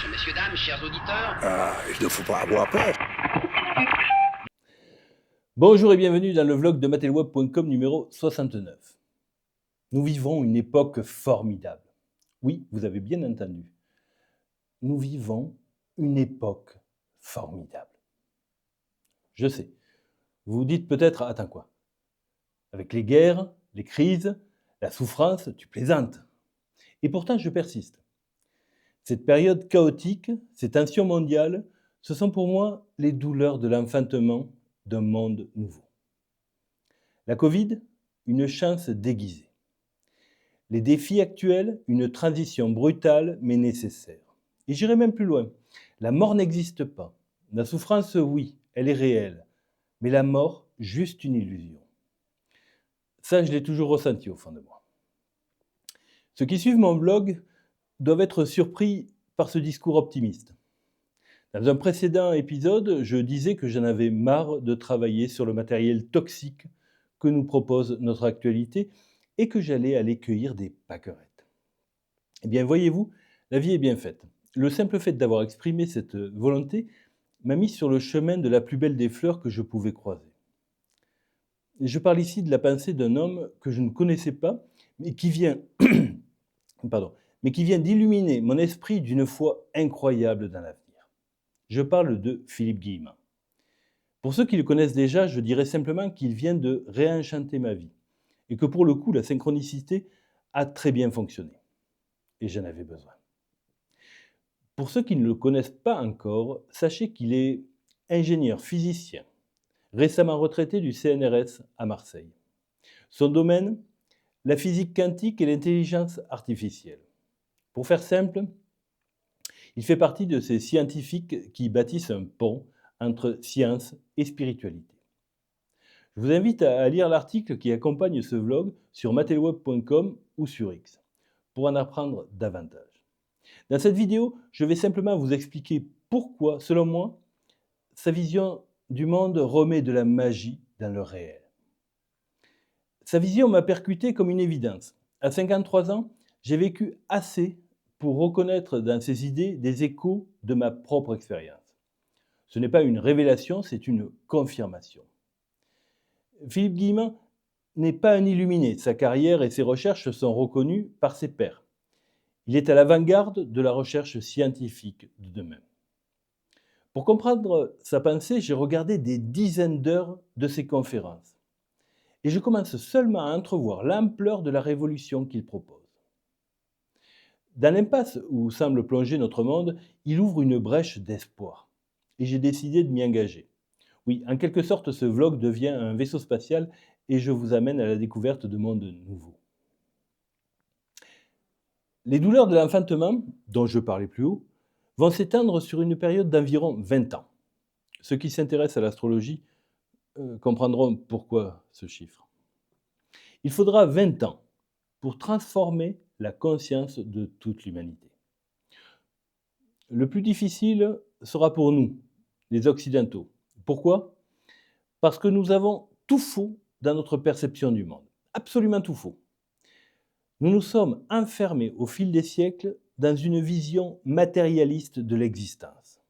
messieurs, dames, chers auditeurs. Il ne faut pas avoir peur. Bonjour et bienvenue dans le vlog de matelweb.com numéro 69. Nous vivons une époque formidable. Oui, vous avez bien entendu. Nous vivons une époque formidable. Je sais. Vous vous dites peut-être, attends quoi? Avec les guerres, les crises, la souffrance, tu plaisantes. Et pourtant, je persiste. Cette période chaotique, ces tensions mondiales, ce sont pour moi les douleurs de l'enfantement d'un monde nouveau. La Covid, une chance déguisée. Les défis actuels, une transition brutale mais nécessaire. Et j'irai même plus loin. La mort n'existe pas. La souffrance, oui, elle est réelle. Mais la mort, juste une illusion. Ça, je l'ai toujours ressenti au fond de moi. Ceux qui suivent mon blog doivent être surpris par ce discours optimiste. Dans un précédent épisode, je disais que j'en avais marre de travailler sur le matériel toxique que nous propose notre actualité et que j'allais aller cueillir des pâquerettes. Eh bien, voyez-vous, la vie est bien faite. Le simple fait d'avoir exprimé cette volonté m'a mis sur le chemin de la plus belle des fleurs que je pouvais croiser. Et je parle ici de la pensée d'un homme que je ne connaissais pas, mais qui vient, d'illuminer mon esprit d'une foi incroyable dans l'avenir. Je parle de Philippe Guillemant. Pour ceux qui le connaissent déjà, je dirais simplement qu'il vient de réenchanter ma vie et que pour le coup, la synchronicité a très bien fonctionné. Et j'en avais besoin. Pour ceux qui ne le connaissent pas encore, sachez qu'il est ingénieur physicien, récemment retraité du CNRS à Marseille. Son domaine, la physique quantique et l'intelligence artificielle. Pour faire simple, il fait partie de ces scientifiques qui bâtissent un pont entre science et spiritualité. Je vous invite à lire l'article qui accompagne ce vlog sur matelweb.com ou sur X pour en apprendre davantage. Dans cette vidéo, je vais simplement vous expliquer pourquoi, selon moi, sa vision du monde remet de la magie dans le réel. Sa vision m'a percuté comme une évidence. À 53 ans, j'ai vécu assez pour reconnaître dans ses idées des échos de ma propre expérience. Ce n'est pas une révélation, c'est une confirmation. Philippe Guillemant n'est pas un illuminé. Sa carrière et ses recherches sont reconnues par ses pairs. Il est à l'avant-garde de la recherche scientifique de demain. Pour comprendre sa pensée, j'ai regardé des dizaines d'heures de ses conférences. Et je commence seulement à entrevoir l'ampleur de la révolution qu'il propose. Dans l'impasse où semble plonger notre monde, il ouvre une brèche d'espoir. Et j'ai décidé de m'y engager. Oui, en quelque sorte, ce vlog devient un vaisseau spatial et je vous amène à la découverte de mondes nouveaux. Les douleurs de l'enfantement, dont je parlais plus haut, vont s'étendre sur une période d'environ 20 ans. Ceux qui s'intéressent à l'astrologie comprendront pourquoi ce chiffre. Il faudra 20 ans pour transformer la conscience de toute l'humanité. Le plus difficile sera pour nous, les Occidentaux. Pourquoi ? Parce que nous avons tout faux dans notre perception du monde. Absolument tout faux. Nous nous sommes enfermés au fil des siècles dans une vision matérialiste de l'existence.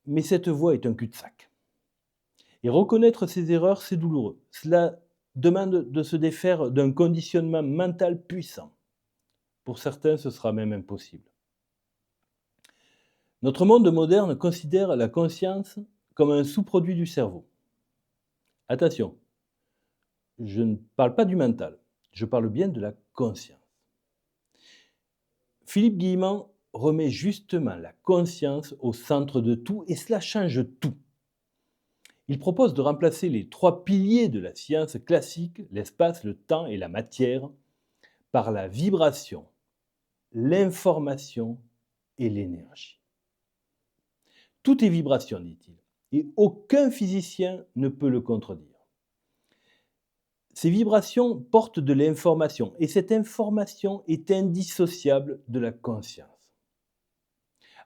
Mais cette voie est un cul-de-sac. Et reconnaître ses erreurs, c'est douloureux. Cela demande de se défaire d'un conditionnement mental puissant. Pour certains, ce sera même impossible. Notre monde moderne considère la conscience comme un sous-produit du cerveau. Attention, je ne parle pas du mental, je parle bien de la conscience. Philippe Guillemant remet justement la conscience au centre de tout et cela change tout. Il propose de remplacer les 3 piliers de la science classique, l'espace, le temps et la matière, par la vibration, l'information et l'énergie. Tout est vibration, dit-il, et aucun physicien ne peut le contredire. Ces vibrations portent de l'information, et cette information est indissociable de la conscience.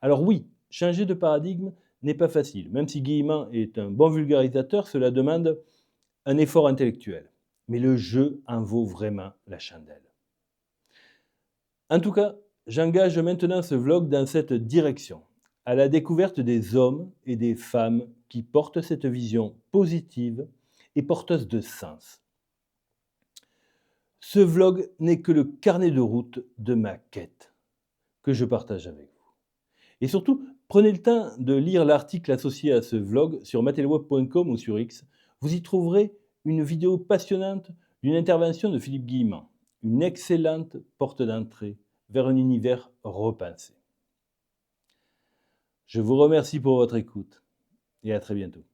Alors oui, changer de paradigme n'est pas facile. Même si Guillemant est un bon vulgarisateur, cela demande un effort intellectuel. Mais le jeu en vaut vraiment la chandelle. En tout cas, j'engage maintenant ce vlog dans cette direction, à la découverte des hommes et des femmes qui portent cette vision positive et porteuse de sens. Ce vlog n'est que le carnet de route de ma quête que je partage avec vous. Et surtout, prenez le temps de lire l'article associé à ce vlog sur matelweb.com ou sur X. Vous y trouverez une vidéo passionnante d'une intervention de Philippe Guillemant, une excellente porte d'entrée vers un univers repensé. Je vous remercie pour votre écoute et à très bientôt.